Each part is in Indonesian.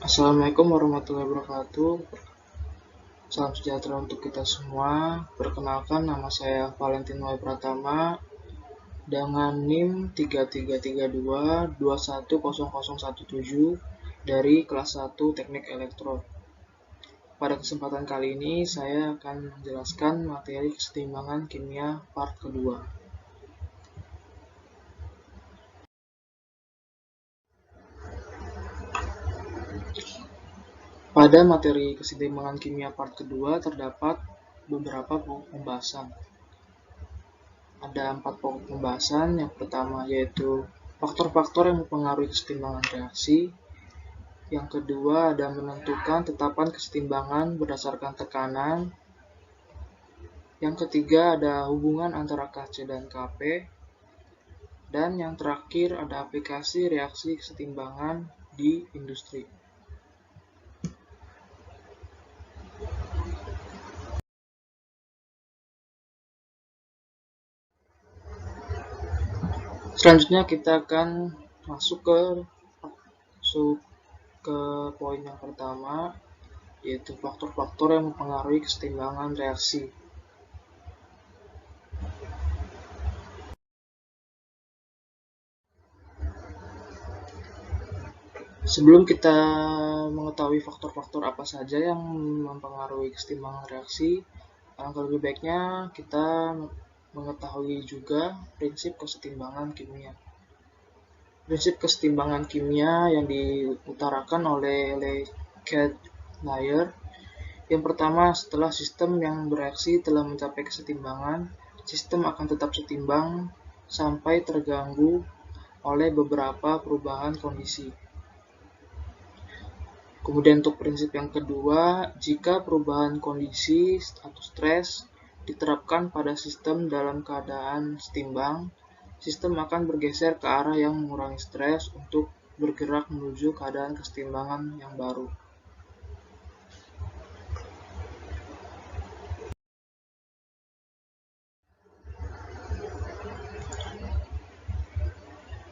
Assalamualaikum warahmatullahi wabarakatuh. Salam sejahtera untuk kita semua. Perkenalkan, nama saya Valentin Wai Pratama dengan NIM 3332210017 dari kelas 1 Teknik Elektro. Pada kesempatan kali ini saya akan menjelaskan materi kesetimbangan kimia part kedua. Pada materi kesetimbangan kimia part kedua terdapat beberapa pokok pembahasan. Ada 4 pokok pembahasan. Yang pertama yaitu faktor-faktor yang mempengaruhi kesetimbangan reaksi. Yang kedua ada menentukan tetapan kesetimbangan berdasarkan tekanan. Yang ketiga ada hubungan antara Kc dan Kp. Dan yang terakhir ada aplikasi reaksi kesetimbangan di industri. Selanjutnya kita akan masuk ke poin yang pertama, yaitu faktor-faktor yang mempengaruhi kesetimbangan reaksi. Sebelum kita mengetahui faktor-faktor apa saja yang mempengaruhi kesetimbangan reaksi, alangkah lebih baiknya kita mengetahui juga prinsip kesetimbangan kimia. Prinsip kesetimbangan kimia yang diutarakan oleh Catlayer. Yang pertama, setelah sistem yang bereaksi telah mencapai kesetimbangan, sistem akan tetap setimbang sampai terganggu oleh beberapa perubahan kondisi. Kemudian untuk prinsip yang kedua, jika perubahan kondisi atau stres diterapkan pada sistem dalam keadaan setimbang, sistem akan bergeser ke arah yang mengurangi stres untuk bergerak menuju keadaan kesetimbangan yang baru.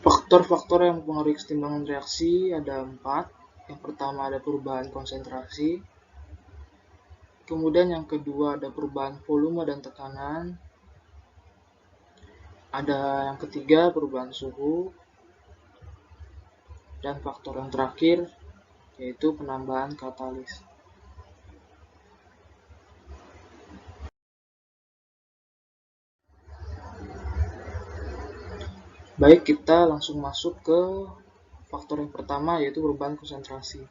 Faktor-faktor yang mempengaruhi kesetimbangan reaksi ada 4. Yang pertama ada perubahan konsentrasi. Kemudian yang kedua ada perubahan volume dan tekanan. Ada yang ketiga perubahan suhu. Dan faktor yang terakhir yaitu penambahan katalis. Baik, kita langsung masuk ke faktor yang pertama, yaitu perubahan konsentrasi.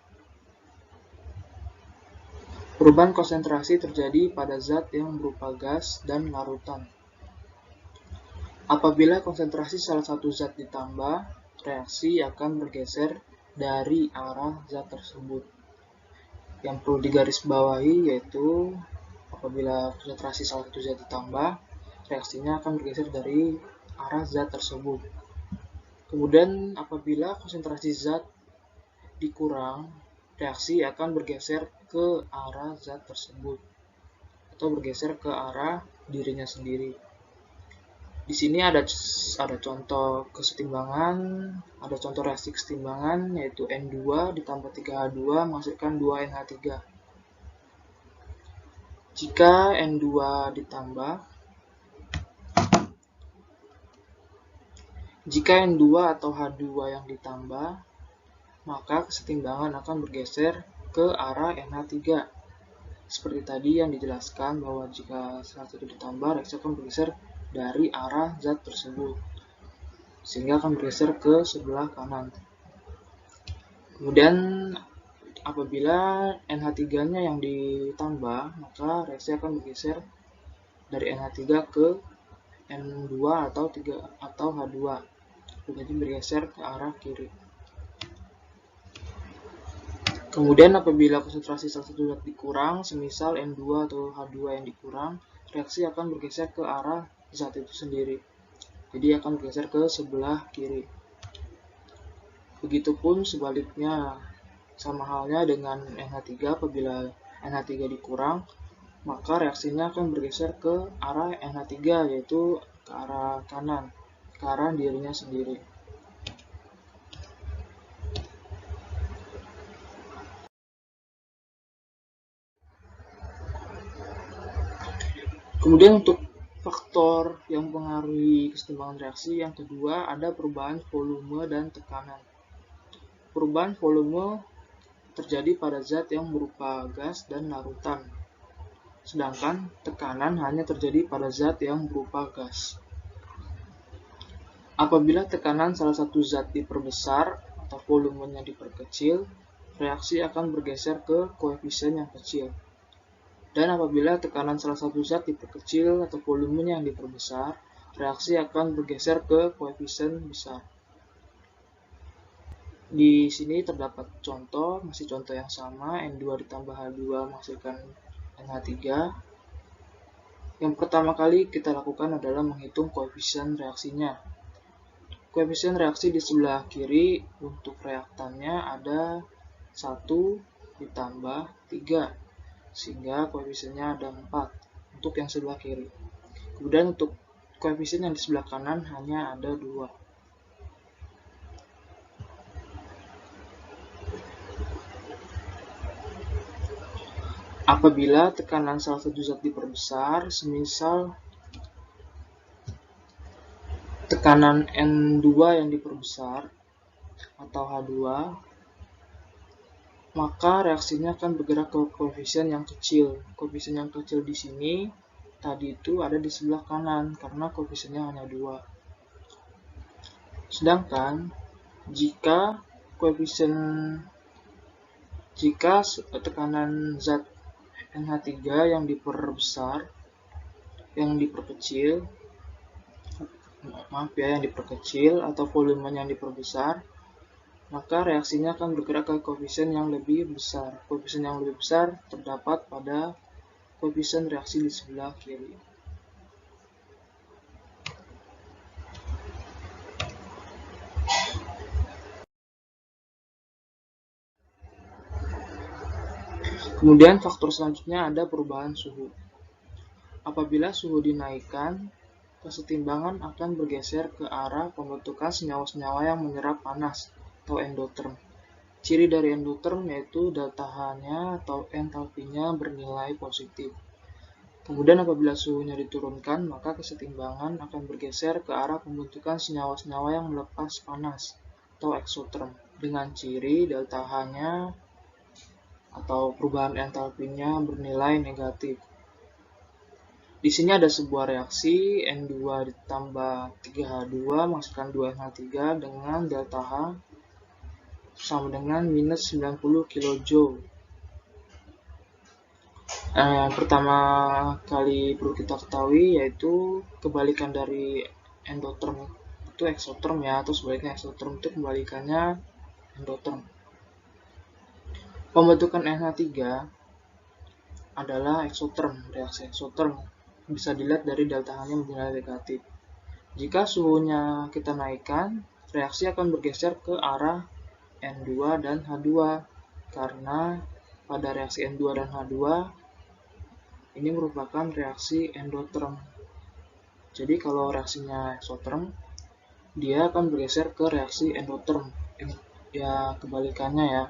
Perubahan konsentrasi terjadi pada zat yang berupa gas dan larutan. Apabila konsentrasi salah satu zat ditambah, reaksi akan bergeser dari arah zat tersebut. Yang perlu digarisbawahi yaitu apabila konsentrasi salah satu zat ditambah, reaksinya akan bergeser dari arah zat tersebut. Kemudian apabila konsentrasi zat dikurang, reaksi akan bergeser ke arah zat tersebut atau bergeser ke arah dirinya sendiri. Di sini ada contoh kesetimbangan, ada contoh reaksi kesetimbangan yaitu N2 ditambah 3H2 menghasilkan 2NH3. Jika N2 ditambah, jika N2 atau H2 yang ditambah, maka kesetimbangan akan bergeser ke arah NH3. Seperti tadi yang dijelaskan bahwa jika salah satu ditambah, reaksi akan bergeser dari arah zat tersebut, sehingga akan bergeser ke sebelah kanan. Kemudian apabila NH3-nya yang ditambah, maka reaksi akan bergeser dari NH3 ke N2 atau H2. Jadi bergeser ke arah kiri. Kemudian apabila konsentrasi salah satu zat dikurang, semisal N2 atau H2 yang dikurang, reaksi akan bergeser ke arah zat itu sendiri. Jadi akan bergeser ke sebelah kiri. Begitupun sebaliknya, sama halnya dengan NH3, apabila NH3 dikurang, maka reaksinya akan bergeser ke arah NH3, yaitu ke arah kanan, ke arah dirinya sendiri. Kemudian untuk faktor yang mempengaruhi kesetimbangan reaksi yang kedua ada perubahan volume dan tekanan. Perubahan volume terjadi pada zat yang berupa gas dan larutan, sedangkan tekanan hanya terjadi pada zat yang berupa gas. Apabila tekanan salah satu zat diperbesar atau volumenya diperkecil, reaksi akan bergeser ke koefisien yang kecil. Dan apabila tekanan salah satu zat diperkecil atau volumenya yang diperbesar, reaksi akan bergeser ke koefisien besar. Di sini terdapat contoh, masih contoh yang sama, N2 ditambah H2 menghasilkan NH3. Yang pertama kali kita lakukan adalah menghitung koefisien reaksinya. Koefisien reaksi di sebelah kiri untuk reaktannya ada 1 ditambah 3, sehingga koefisiennya ada 4 untuk yang sebelah kiri. Kemudian untuk koefisien yang di sebelah kanan hanya ada 2. Apabila tekanan salah satu zat diperbesar, semisal tekanan N2 yang diperbesar atau H2, maka reaksinya akan bergerak ke koefisien yang kecil. Koefisien yang kecil di sini tadi itu ada di sebelah kanan karena koefisiennya hanya 2. Sedangkan jika tekanan zat NH3 yang diperkecil, atau volumenya yang diperbesar, maka reaksinya akan bergerak ke koefisien yang lebih besar. Koefisien yang lebih besar terdapat pada koefisien reaksi di sebelah kiri. Kemudian faktor selanjutnya ada perubahan suhu. Apabila suhu dinaikkan, kesetimbangan akan bergeser ke arah pembentukan senyawa-senyawa yang menyerap panas atau endoterm. Ciri dari endoterm yaitu delta H-nya atau entalpinya bernilai positif. Kemudian apabila suhunya diturunkan, maka kesetimbangan akan bergeser ke arah pembentukan senyawa-senyawa yang melepas panas atau exotherm dengan ciri delta H-nya atau perubahan entalpinya bernilai negatif. Di sini ada sebuah reaksi N2 ditambah 3H2 menghasilkan 2NH3 dengan delta H sama dengan minus 90 kJ. Yang pertama kali perlu kita ketahui yaitu kebalikan dari endotherm itu exotherm ya, atau sebaliknya exotherm itu kebalikannya endotherm. Pembentukan NH3 adalah exotherm, reaksi exotherm. Bisa dilihat dari delta H-nya bernilai negatif. Jika suhunya kita naikkan, reaksi akan bergeser ke arah N2 dan H2 karena pada reaksi N2 dan H2 ini merupakan reaksi endotherm. Jadi kalau reaksinya exotherm, dia akan bergeser ke reaksi endotherm. Ya kebalikannya ya.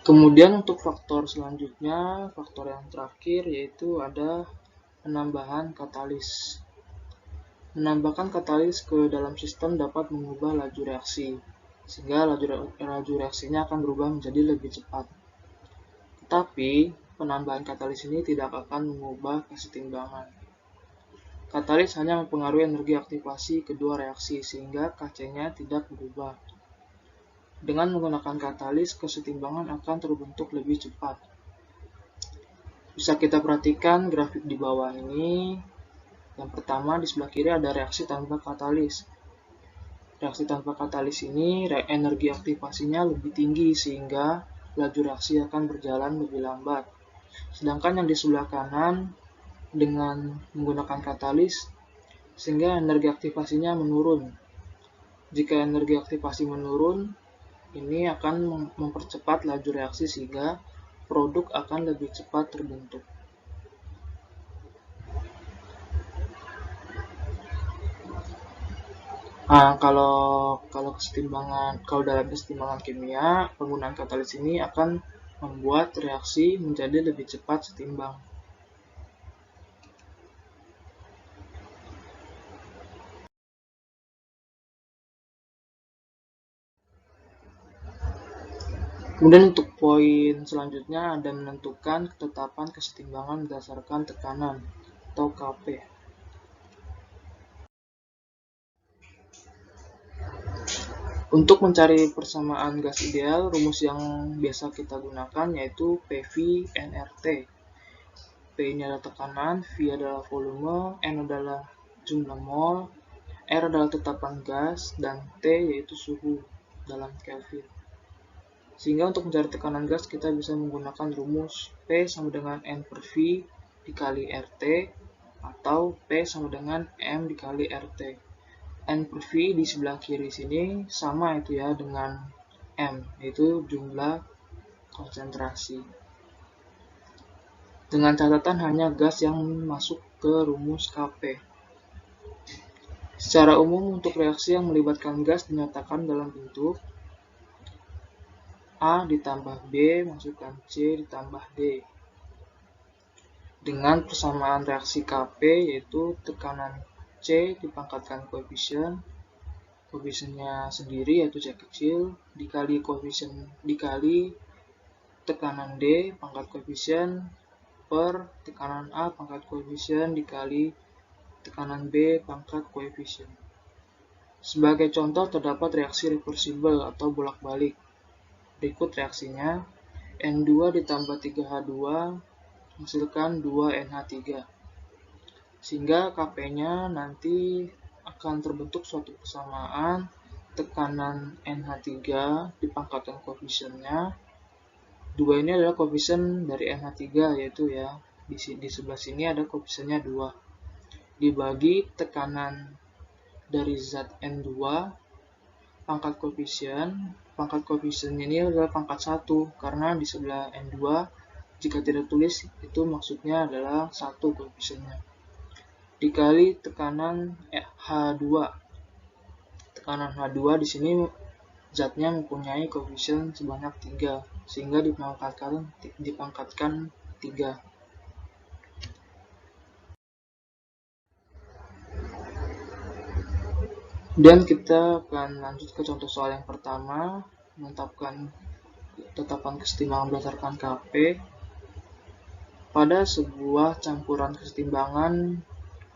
Kemudian untuk faktor selanjutnya, faktor yang terakhir yaitu ada penambahan katalis. Menambahkan katalis ke dalam sistem dapat mengubah laju reaksi, sehingga laju reaksinya akan berubah menjadi lebih cepat. Tetapi, penambahan katalis ini tidak akan mengubah kesetimbangan. Katalis hanya mempengaruhi energi aktivasi kedua reaksi, sehingga Kc-nya tidak berubah. Dengan menggunakan katalis, kesetimbangan akan terbentuk lebih cepat. Bisa kita perhatikan grafik di bawah ini. Yang pertama, di sebelah kiri ada reaksi tanpa katalis. Reaksi tanpa katalis ini, energi aktivasinya lebih tinggi, sehingga laju reaksi akan berjalan lebih lambat. Sedangkan yang di sebelah kanan, dengan menggunakan katalis, sehingga energi aktivasinya menurun. Jika energi aktivasi menurun, ini akan mempercepat laju reaksi sehingga produk akan lebih cepat terbentuk. Nah, kalau dalam kesetimbangan kimia, penggunaan katalis ini akan membuat reaksi menjadi lebih cepat setimbang. Kemudian untuk poin selanjutnya ada menentukan ketetapan kesetimbangan berdasarkan tekanan atau Kp. Untuk mencari persamaan gas ideal, rumus yang biasa kita gunakan yaitu PV nRT. P ini adalah tekanan, V adalah volume, N adalah jumlah mol, R adalah tetapan gas, dan T yaitu suhu dalam Kelvin. Sehingga untuk mencari tekanan gas kita bisa menggunakan rumus P sama dengan N per V dikali RT atau P sama dengan M dikali RT. N per V di sebelah kiri sini sama itu ya dengan M, yaitu jumlah konsentrasi. Dengan catatan hanya gas yang masuk ke rumus Kp. Secara umum untuk reaksi yang melibatkan gas dinyatakan dalam bentuk A ditambah B masukkan C ditambah D. Dengan persamaan reaksi Kp yaitu tekanan C dipangkatkan koefisiennya sendiri yaitu C kecil dikali tekanan D pangkat koefisien per tekanan A pangkat koefisien dikali tekanan B pangkat koefisien. Sebagai contoh terdapat reaksi reversible atau bolak-balik. Berikut reaksinya, N2 ditambah 3H2 menghasilkan 2NH3. Sehingga Kp-nya nanti akan terbentuk suatu persamaan tekanan NH3 dipangkatkan koefisiennya. 2 ini adalah koefisien dari NH3 yaitu ya, di sebelah sini ada koefisiennya 2. Dibagi tekanan dari zat N2 pangkat koefisien ini adalah pangkat 1 karena di sebelah N2 jika tidak tulis itu maksudnya adalah 1 koefisiennya dikali tekanan H2. Tekanan H2 di sini zatnya mempunyai koefisien sebanyak 3 sehingga dipangkatkan 3. Dan kita akan lanjut ke contoh soal yang pertama, menetapkan tetapan kesetimbangan berdasarkan Kp. Pada sebuah campuran kesetimbangan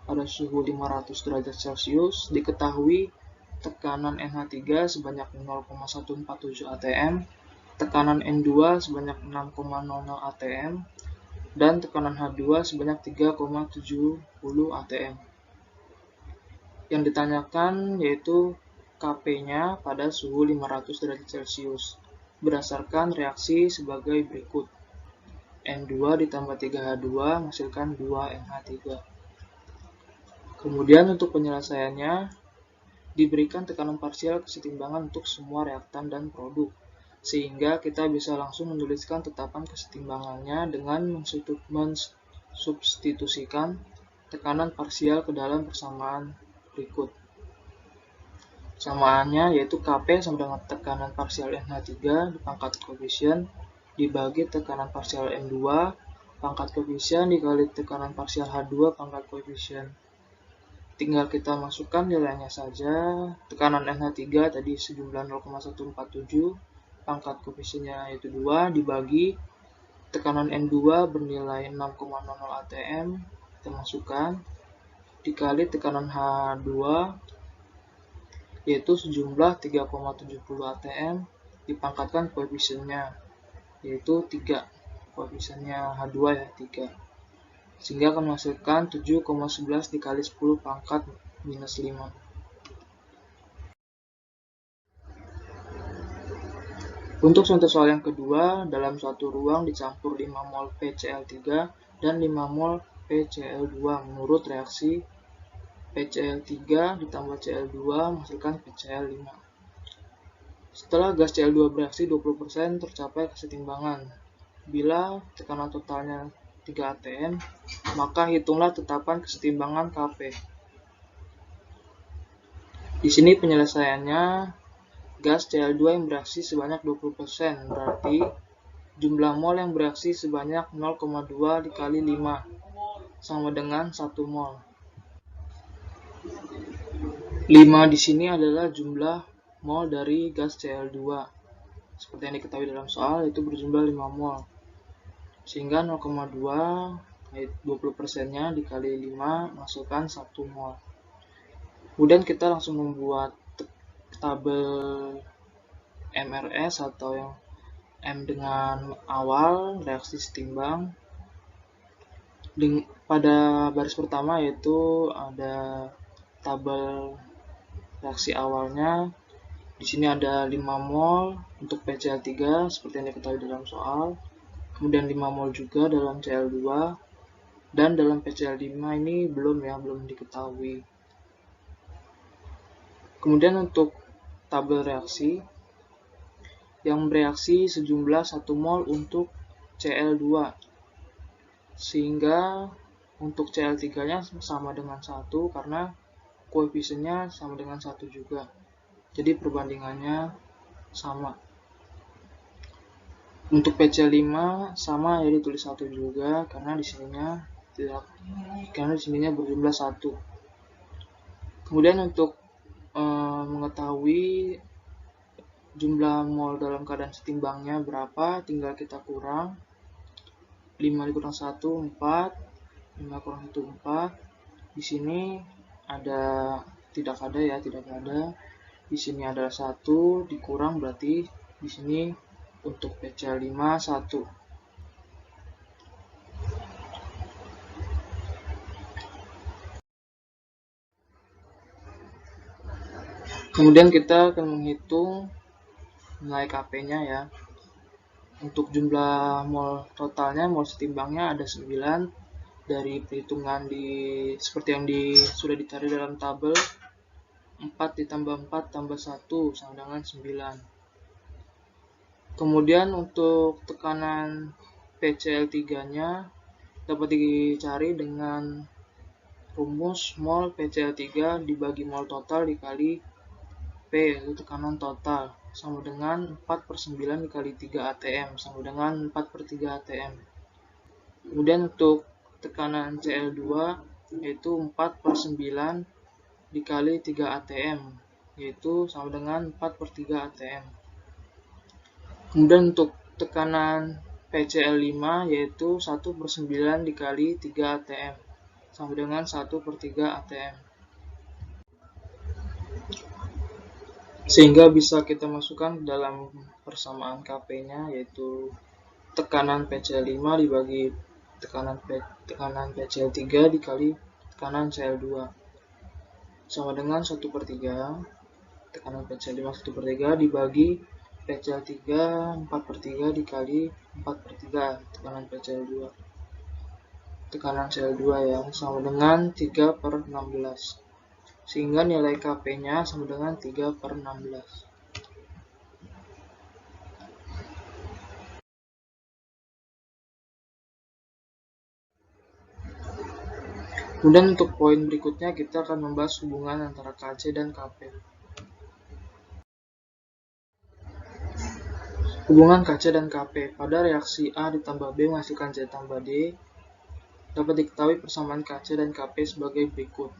pada suhu 500 derajat Celcius diketahui tekanan NH3 sebanyak 0,147 atm, tekanan N2 sebanyak 6,00 atm, dan tekanan H2 sebanyak 3,70 atm. Yang ditanyakan yaitu Kp-nya pada suhu 500 derajat Celcius berdasarkan reaksi sebagai berikut. N2 ditambah 3H2 menghasilkan 2NH3. Kemudian untuk penyelesaiannya diberikan tekanan parsial kesetimbangan untuk semua reaktan dan produk, sehingga kita bisa langsung menuliskan tetapan kesetimbangannya dengan mensubstitusikan tekanan parsial ke dalam persamaan berikut. Samaannya yaitu Kp sama dengan tekanan parsial NH3 dipangkat koefisien dibagi tekanan parsial N2 pangkat koefisien dikali tekanan parsial H2 pangkat koefisien. Tinggal kita masukkan nilainya saja. Tekanan NH3 tadi sejumlah 0,147 pangkat koefisiennya yaitu 2 dibagi tekanan N2 bernilai 6,00 atm kita masukkan dikali tekanan H2 yaitu sejumlah 3,70 atm dipangkatkan koefisiennya yaitu 3. Koefisiennya H2 ya 3. Sehingga akan menghasilkan 7,11 dikali 10 pangkat minus 5. Untuk contoh soal yang kedua, dalam suatu ruang dicampur 5 mol PCl3 dan 5 mol PCl2 menurut reaksi PCl3 ditambah Cl2 menghasilkan PCl5. Setelah gas Cl2 bereaksi 20% tercapai kesetimbangan. Bila tekanan totalnya 3 atm, maka hitunglah tetapan kesetimbangan Kp. Di sini penyelesaiannya, gas Cl2 yang bereaksi sebanyak 20%, berarti jumlah mol yang bereaksi sebanyak 0,2 dikali 5 sama dengan 1 mol. 5 di sini adalah jumlah mol dari gas Cl2. Seperti yang diketahui dalam soal, itu berjumlah 5 mol. Sehingga 0,2, 20%-nya dikali 5, masukkan 1 mol. Kemudian kita langsung membuat tabel MRS atau yang M dengan awal, reaksi setimbang. Pada baris pertama yaitu ada tabel reaksi awalnya. Di sini ada 5 mol untuk PCl3 seperti yang diketahui dalam soal. Kemudian 5 mol juga dalam Cl2. Dan dalam PCl5 ini belum diketahui. Kemudian untuk tabel reaksi, yang bereaksi sejumlah 1 mol untuk Cl2. Sehingga untuk Cl3-nya sama dengan 1 karena koefisiennya sama dengan 1 juga. Jadi perbandingannya sama. Untuk PCl5 sama, ya ditulis 1 juga karena di sininya berjumlah 1. Kemudian untuk mengetahui jumlah mol dalam keadaan setimbangnya berapa, tinggal kita kurang. 5 dikurang 1, 4. 5 kurang 1, 4. Di sini tidak ada. Di sini adalah 1 dikurang, berarti di sini untuk PCl5 1. Kemudian kita akan menghitung nilai Kp-nya ya. Untuk jumlah mol totalnya, mol setimbangnya ada 9 dari perhitungan seperti yang sudah dicari dalam tabel. 4 ditambah 4 tambah 1 sama dengan 9. Kemudian untuk tekanan PCl3-nya dapat dicari dengan rumus mol PCl3 dibagi mol total dikali P, yaitu tekanan total, sama dengan 4/9 dikali 3 atm, sama dengan 4/3 atm. Kemudian untuk tekanan Cl2 yaitu 4/9 dikali 3 atm, yaitu sama dengan 4/3 atm. Kemudian untuk tekanan PCl5 yaitu 1/9 dikali 3 atm, sama dengan 1/3 atm. Sehingga bisa kita masukkan dalam persamaan Kp-nya, yaitu tekanan PCl5 dibagi tekanan PCl3 dikali tekanan Cl2, sama dengan 1/3. Tekanan PCl5 1/3 dibagi PCl3 4/3 dikali 4/3 tekanan PCl2. Tekanan Cl2 ya, sama dengan 3/16. Sehingga nilai Kp-nya sama dengan 3/16. Kemudian untuk poin berikutnya kita akan membahas hubungan antara Kc dan Kp. Hubungan Kc dan Kp pada reaksi A ditambah B menghasilkan C tambah D dapat diketahui persamaan Kc dan Kp sebagai berikut.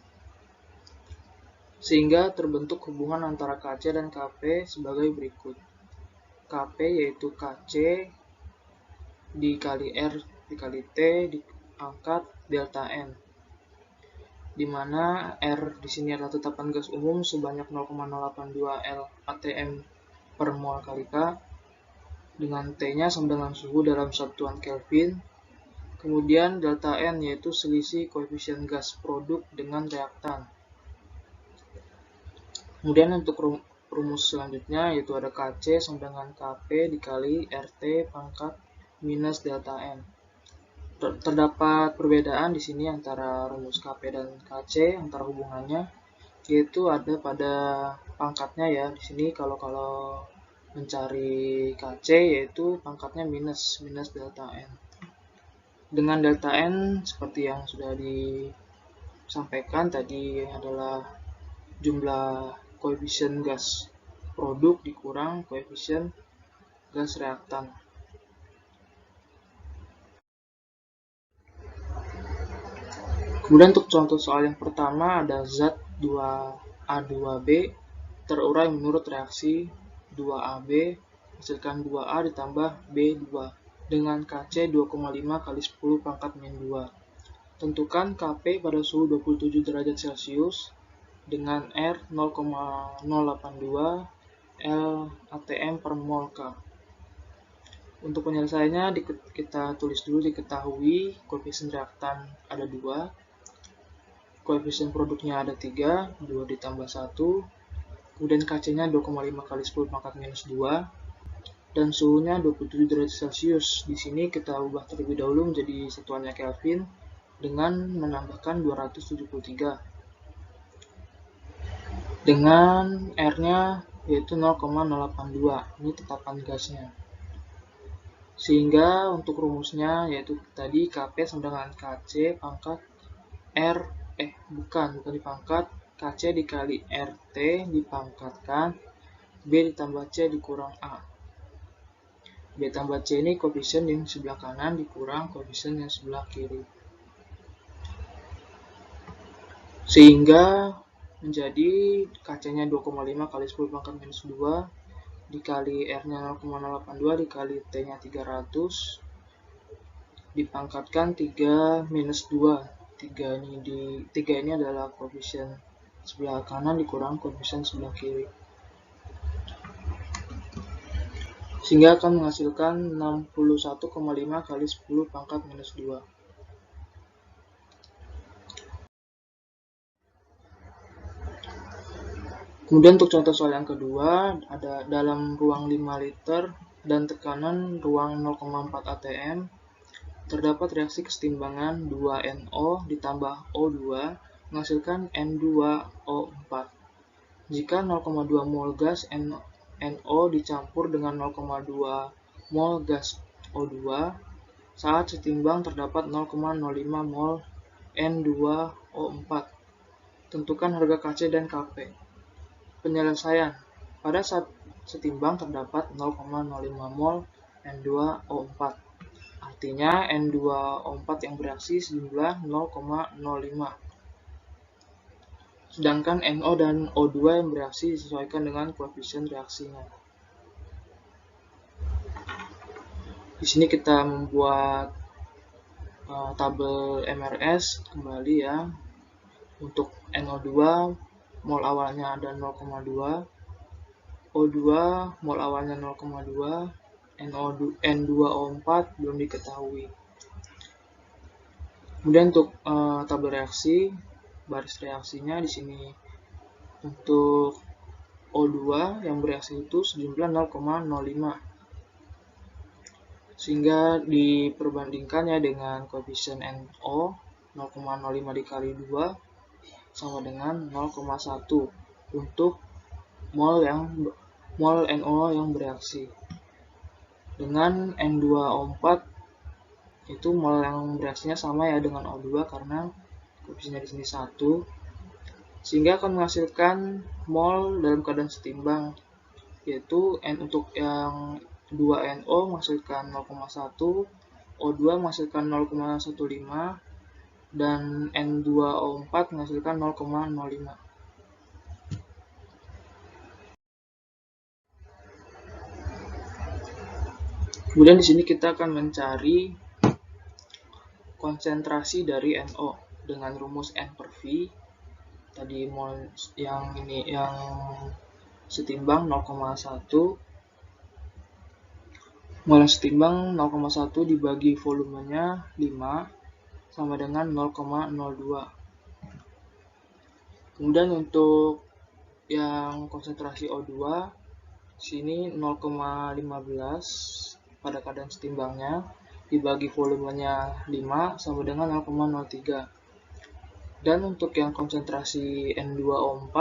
Sehingga terbentuk hubungan antara Kc dan Kp sebagai berikut. Kp yaitu Kc dikali R dikali T diangkat delta N, di mana R di sini adalah tetapan gas umum sebanyak 0,082 L atm per mol kali K, dengan T-nya sama dengan suhu dalam satuan Kelvin. Kemudian delta N yaitu selisih koefisien gas produk dengan reaktan. Kemudian untuk rumus selanjutnya yaitu ada Kc sama dengan Kp dikali RT pangkat minus delta N. Terdapat perbedaan di sini antara rumus Kp dan Kc, antara hubungannya, yaitu ada pada pangkatnya ya. Di sini kalau mencari Kc yaitu pangkatnya minus delta N. Dengan delta N seperti yang sudah disampaikan tadi adalah jumlah koefisien gas produk dikurang koefisien gas reaktan. Kemudian untuk contoh soal yang pertama ada zat 2A2B terurai menurut reaksi 2AB hasilkan 2A ditambah B2 dengan KC 2,5 kali 10 pangkat min 2. Tentukan Kp pada suhu 27 derajat Celcius dengan R 0,082 L atm per mol K. Untuk penyelesaiannya kita tulis dulu, diketahui koefisien reaktan ada 2, koefisien produknya ada 3, 2 ditambah 1, kemudian Kc-nya 2,5 kali 10 pangkat minus 2, dan suhunya 27 derajat Celcius. Di sini kita ubah terlebih dahulu menjadi satuannya Kelvin dengan menambahkan 273. Dengan R-nya yaitu 0,082, ini tetapan gasnya. Sehingga untuk rumusnya yaitu tadi Kp sama dengan Kc pangkat R, bukan dipangkat, Kc dikali RT dipangkatkan B ditambah C dikurang A. B tambah C ini koefisien yang sebelah kanan dikurang koefisien yang sebelah kiri. Sehingga menjadi Kc-nya 2,5 kali 10 pangkat minus 2 dikali R-nya 0,082 dikali T-nya 300 dipangkatkan 3 minus 2. 3 ini adalah koefisien sebelah kanan dikurang koefisien sebelah kiri. Sehingga akan menghasilkan 61,5 kali 10 pangkat minus 2. Kemudian untuk contoh soal yang kedua, ada dalam ruang 5 liter dan tekanan ruang 0,4 atm, terdapat reaksi kesetimbangan 2NO ditambah O2 menghasilkan N2O4. Jika 0,2 mol gas NO dicampur dengan 0,2 mol gas O2, saat setimbang terdapat 0,05 mol N2O4. Tentukan harga Kc dan Kp. Penyelesaian. Pada saat setimbang terdapat 0,05 mol N2O4. Artinya N2O4 yang bereaksi sejumlah 0,05. Sedangkan NO dan O2 yang bereaksi disesuaikan dengan koefisien reaksinya. Di sini kita membuat tabel MRS kembali ya. Untuk NO2 mol awalnya ada 0,2, O2 mol awalnya 0,2, N2O4 belum diketahui. Kemudian untuk tabel reaksi, baris reaksinya di sini untuk O2 yang bereaksi itu sejumlah 0,05. Sehingga diperbandingkannya dengan koefisien NO 0,05 dikali 2 sama dengan 0,1 untuk mol NO yang bereaksi. Dengan N2O4 itu mol yang bereaksinya sama ya dengan O2 karena koefisiennya di sini 1. Sehingga akan menghasilkan mol dalam keadaan setimbang, yaitu untuk yang 2NO menghasilkan 0,1, O2 menghasilkan 0,15, dan N2O4 menghasilkan 0,05. Kemudian di sini kita akan mencari konsentrasi dari NO dengan rumus N per V. Tadi mol yang ini yang setimbang 0,1. Mol yang setimbang 0,1 dibagi volumenya 5 sama dengan 0,02. Kemudian untuk yang konsentrasi O2 sini 0,15 pada keadaan setimbangnya dibagi volumenya 5 sama dengan 0,03. Dan untuk yang konsentrasi N2O4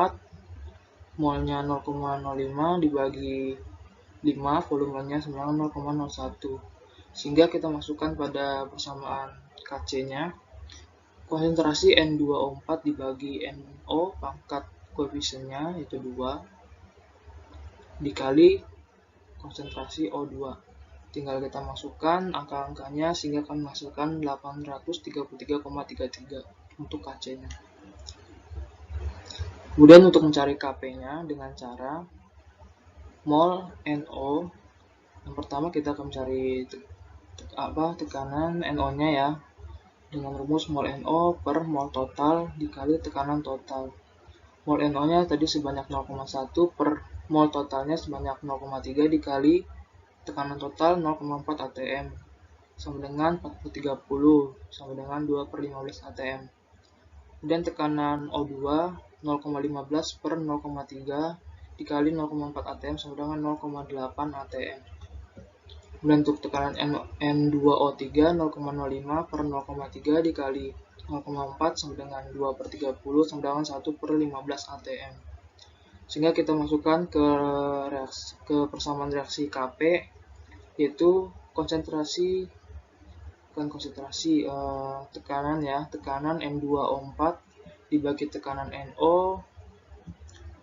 molnya 0,05 dibagi 5 volumenya sama dengan 0,01. Sehingga kita masukkan pada persamaan Kc-nya konsentrasi N2O4 dibagi NO pangkat koefisiennya yaitu 2 dikali konsentrasi O2. Tinggal kita masukkan angka-angkanya sehingga akan menghasilkan 833,33 untuk Kc-nya. Kemudian untuk mencari Kp-nya dengan cara mol NO, yang pertama kita akan mencari tekanan NO-nya ya, dengan rumus mol NO per mol total dikali tekanan total. Mol NO-nya tadi sebanyak 0,1 per mol totalnya sebanyak 0,3 dikali tekanan total 0,4 atm sama dengan 4030 sama dengan 2 per 15 atm. Kemudian tekanan O2 0,15 per 0,3 dikali 0,4 atm sama dengan 0,8 atm. Kemudian untuk tekanan N2O3 0,05 per 0,3 dikali 0,4 sama dengan 2 per 30 sama dengan 1 per 15 atm. Sehingga kita masukkan ke persamaan reaksi Kp, yaitu tekanan N2O4 dibagi tekanan NO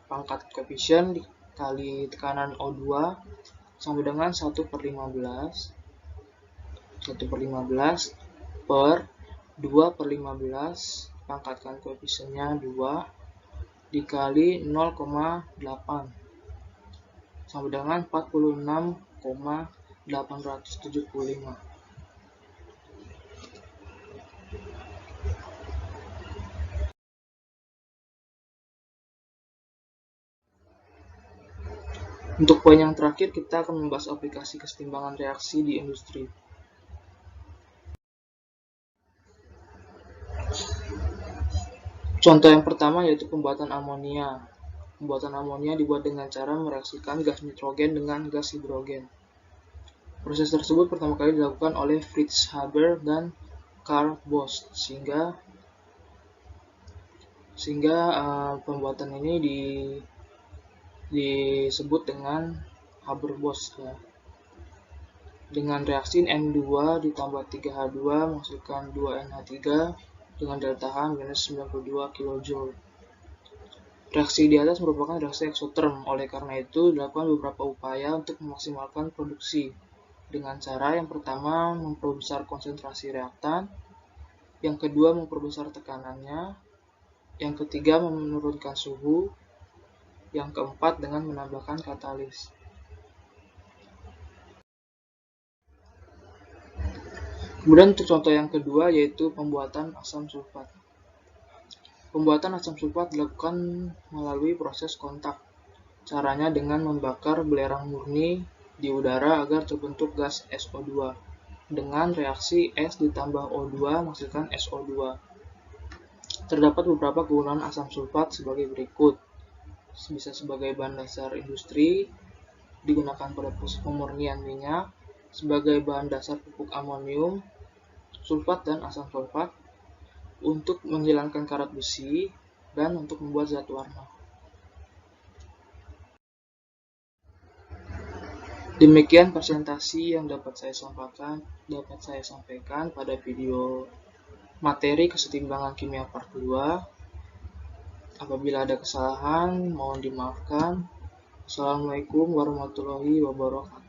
pangkat koefisien dikali tekanan O2 sama dengan 1 per 15 per 2 per 15 pangkatkan koefisiennya 2 dikali 0,8 sama dengan 46,875. Untuk poin yang terakhir, kita akan membahas aplikasi kesetimbangan reaksi di industri. Contoh yang pertama yaitu pembuatan amonia. Pembuatan amonia dibuat dengan cara mereaksikan gas nitrogen dengan gas hidrogen. Proses tersebut pertama kali dilakukan oleh Fritz Haber dan Carl Bosch, sehingga pembuatan ini disebut dengan Haber-Bosch ya. Dengan reaksi N2 ditambah 3H2 menghasilkan 2NH3 dengan delta H minus 92 kJ. Reaksi di atas merupakan reaksi eksoterm, oleh karena itu dilakukan beberapa upaya untuk memaksimalkan produksi dengan cara yang pertama memperbesar konsentrasi reaktan, yang kedua memperbesar tekanannya, yang ketiga menurunkan suhu, yang keempat dengan menambahkan katalis. Kemudian untuk contoh yang kedua yaitu pembuatan asam sulfat. Pembuatan asam sulfat dilakukan melalui proses kontak. Caranya dengan membakar belerang murni di udara agar terbentuk gas SO2 dengan reaksi S ditambah O2 menghasilkan SO2. Terdapat beberapa kegunaan asam sulfat sebagai berikut. Bisa sebagai bahan dasar industri, digunakan pada proses pemurnian minyak, sebagai bahan dasar pupuk amonium, sulfat dan asam sulfat, untuk menghilangkan karat besi, dan untuk membuat zat warna. Demikian presentasi yang dapat saya sampaikan pada video materi kesetimbangan kimia part 2. Apabila ada kesalahan, mohon dimaafkan. Assalamualaikum warahmatullahi wabarakatuh.